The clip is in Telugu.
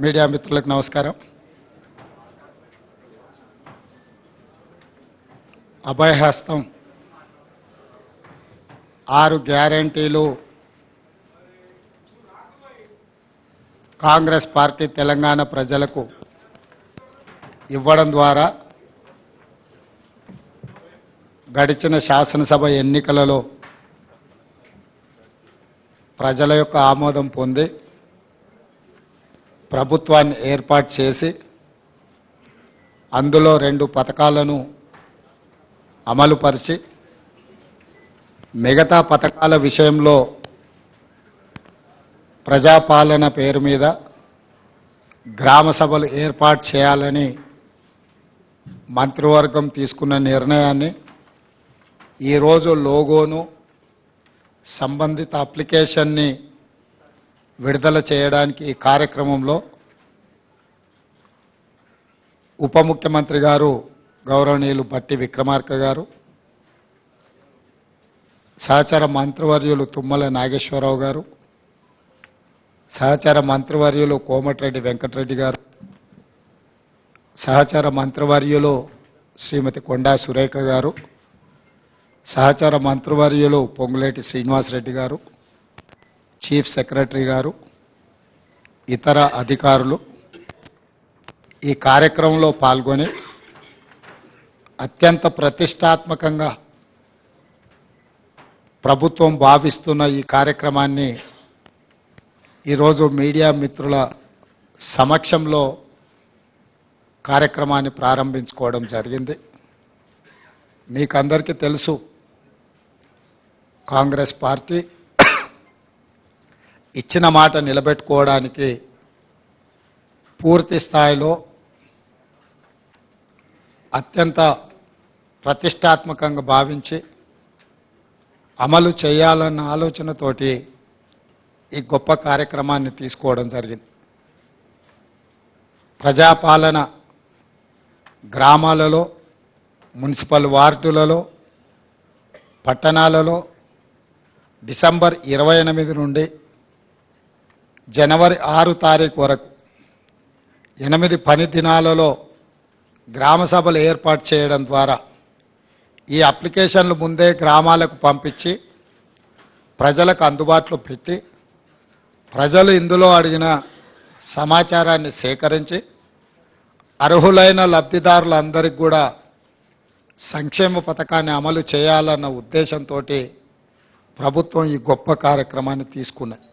మీడియా మిత్రులకు నమస్కారం. అభయహస్తం 6 గ్యారెంటీలు కాంగ్రెస్ పార్టీ తెలంగాణ ప్రజలకు ఇవ్వడం ద్వారా గడిచిన శాసనసభ ఎన్నికలలో ప్రజల యొక్క ఆమోదం పొంది ప్రభుత్వాన్ని ఏర్పాటు చేసి అందులో 2 పథకాలను అమలుపరిచి మిగతా పథకాల విషయంలో ప్రజాపాలన పేరు మీద గ్రామ సభలు ఏర్పాటు చేయాలని మంత్రివర్గం తీసుకున్న నిర్ణయాన్ని ఈరోజు లోగోను సంబంధిత అప్లికేషన్ని విడుదల చేయడానికి ఈ కార్యక్రమంలో ఉప ముఖ్యమంత్రి గారు గౌరవనీయులు బట్టి విక్రమార్క గారు, సహచర మంత్రివర్యులు తుమ్మల నాగేశ్వరరావు గారు, సహచర మంత్రివర్యులు కోమటిరెడ్డి వెంకటరెడ్డి గారు, సహచర మంత్రివర్యులు శ్రీమతి కొండా సురేఖ గారు, సహచర మంత్రివర్యులు పొంగులేటి శ్రీనివాసరెడ్డి గారు, చీఫ్ సెక్రటరీ గారు, ఇతర అధికారులు ఈ కార్యక్రమంలో పాల్గొని అత్యంత ప్రతిష్టాత్మకంగా ప్రభుత్వం భావిస్తున్న ఈ కార్యక్రమాన్ని ఈరోజు మీడియా మిత్రుల సమక్షంలో కార్యక్రమాన్ని ప్రారంభించుకోవడం జరిగింది. మీకందరికీ తెలుసు, కాంగ్రెస్ పార్టీ ఇచ్చిన మాట నిలబెట్టుకోవడానికి పూర్తి స్థాయిలో అత్యంత ప్రతిష్టాత్మకంగా భావించి అమలు చేయాలన్న ఆలోచనతోటి ఈ గొప్ప కార్యక్రమాన్ని తీసుకోవడం జరిగింది. ప్రజాపాలన గ్రామాలలో, మున్సిపల్ వార్డులలో, పట్టణాలలో డిసెంబర్ 28 నుండి జనవరి 6 తారీఖు వరకు 8 పని దినాలలో గ్రామ సభలు ఏర్పాటు చేయడం ద్వారా ఈ అప్లికేషన్లు ముందే గ్రామాలకు పంపించి ప్రజలకు అందుబాటులో పెట్టి ప్రజలు ఇందులో అడిగిన సమాచారాన్ని సేకరించి అర్హులైన లబ్ధిదారులందరికీ కూడా సంక్షేమ పథకాన్ని అమలు చేయాలన్న ఉద్దేశంతో ప్రభుత్వం ఈ గొప్ప కార్యక్రమాన్ని తీసుకున్నది.